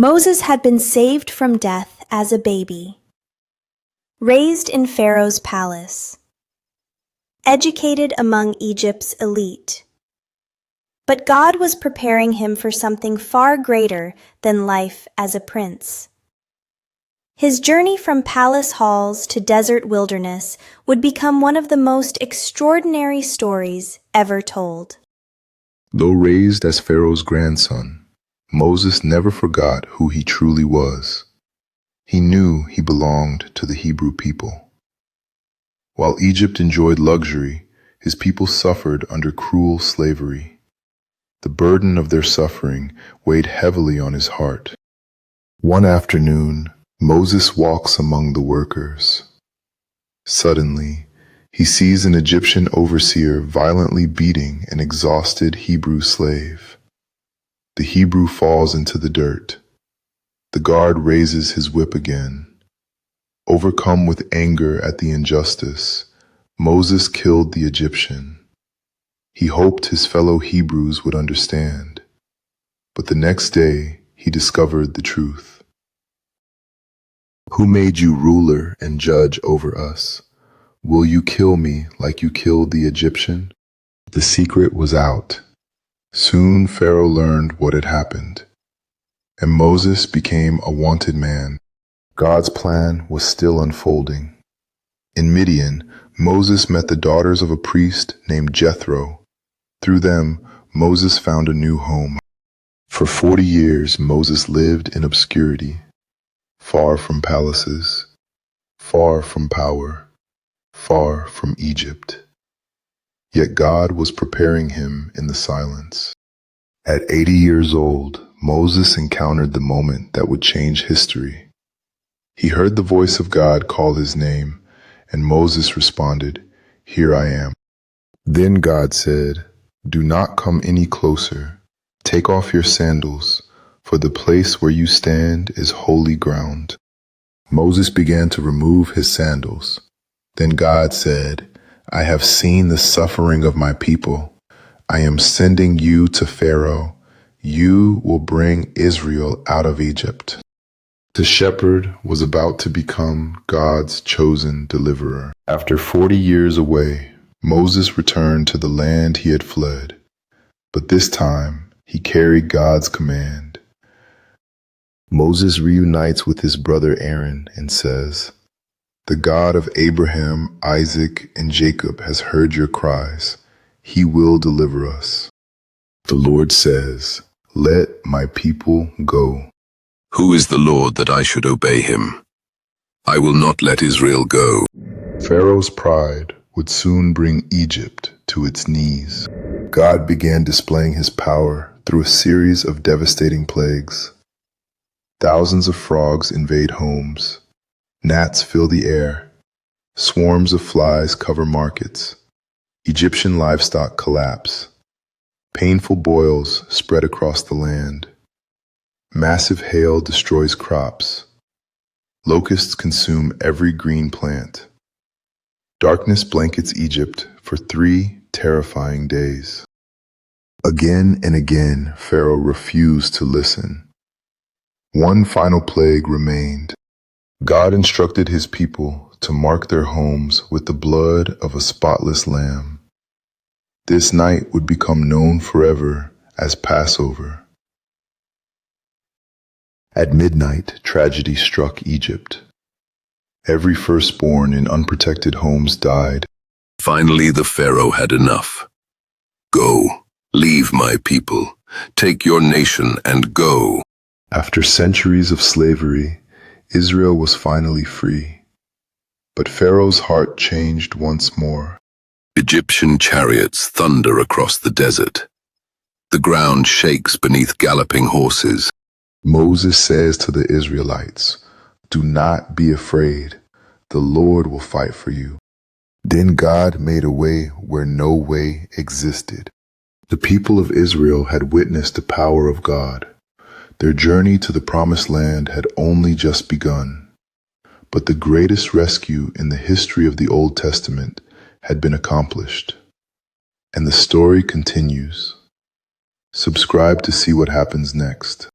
Moses had been saved from death as a baby, raised in Pharaoh's palace, educated among Egypt's elite. But God was preparing him for something far greater than life as a prince. His journey from palace halls to desert wilderness would become one of the most extraordinary stories ever told. Though raised as Pharaoh's grandson, Moses never forgot who he truly was. He knew he belonged to the Hebrew people. While Egypt enjoyed luxury, his people suffered under cruel slavery. The burden of their suffering weighed heavily on his heart. One afternoon, Moses walks among the workers. Suddenly, he sees an Egyptian overseer violently beating an exhausted Hebrew slave. The Hebrew falls into the dirt. The guard raises his whip again. Overcome with anger at the injustice, Moses killed the Egyptian. He hoped his fellow Hebrews would understand, but the next day he discovered the truth. Who made you ruler and judge over us? Will you kill me like you killed the Egyptian? The secret was out. Soon Pharaoh learned what had happened, and Moses became a wanted man. God's plan was still unfolding. In Midian, Moses met the daughters of a priest named Jethro. Through them, Moses found a new home. For 40 years, Moses lived in obscurity, far from palaces, far from power, far from Egypt. Yet God was preparing him in the silence. At 80 years old, Moses encountered the moment that would change history. He heard the voice of God call his name, and Moses responded, "Here I am." Then God said, "Do not come any closer. Take off your sandals, for the place where you stand is holy ground." Moses began to remove his sandals. Then God said, "I have seen the suffering of my people. I am sending you to Pharaoh. You will bring Israel out of Egypt." The shepherd was about to become God's chosen deliverer. After 40 years away, Moses returned to the land he had fled, but this time he carried God's command. Moses reunites with his brother Aaron and says, "The God of Abraham, Isaac, and Jacob has heard your cries. He will deliver us." The Lord says, "Let my people go." Who is the Lord that I should obey him? I will not let Israel go. Pharaoh's pride would soon bring Egypt to its knees. God began displaying his power through a series of devastating plagues. Thousands of frogs invade homes. Gnats fill the air. Swarms of flies cover markets. Egyptian livestock collapse. Painful boils spread across the land. Massive hail destroys crops. Locusts consume every green plant. Darkness blankets Egypt for 3 terrifying days. Again and again, Pharaoh refused to listen. One final plague remained. God instructed his people to mark their homes with the blood of a spotless lamb. This night would become known forever as Passover. At midnight, tragedy struck Egypt. Every firstborn in unprotected homes died. Finally, the Pharaoh had enough. Go, leave my people, take your nation and go. After centuries of slavery, Israel was finally free. But Pharaoh's heart changed once more. Egyptian chariots thunder across the desert. The ground shakes beneath galloping horses. Moses says to the Israelites, "Do not be afraid. The Lord will fight for you." Then God made a way where no way existed. The people of Israel had witnessed the power of God. Their journey to the Promised Land had only just begun. But the greatest rescue in the history of the Old Testament had been accomplished. And the story continues. Subscribe to see what happens next.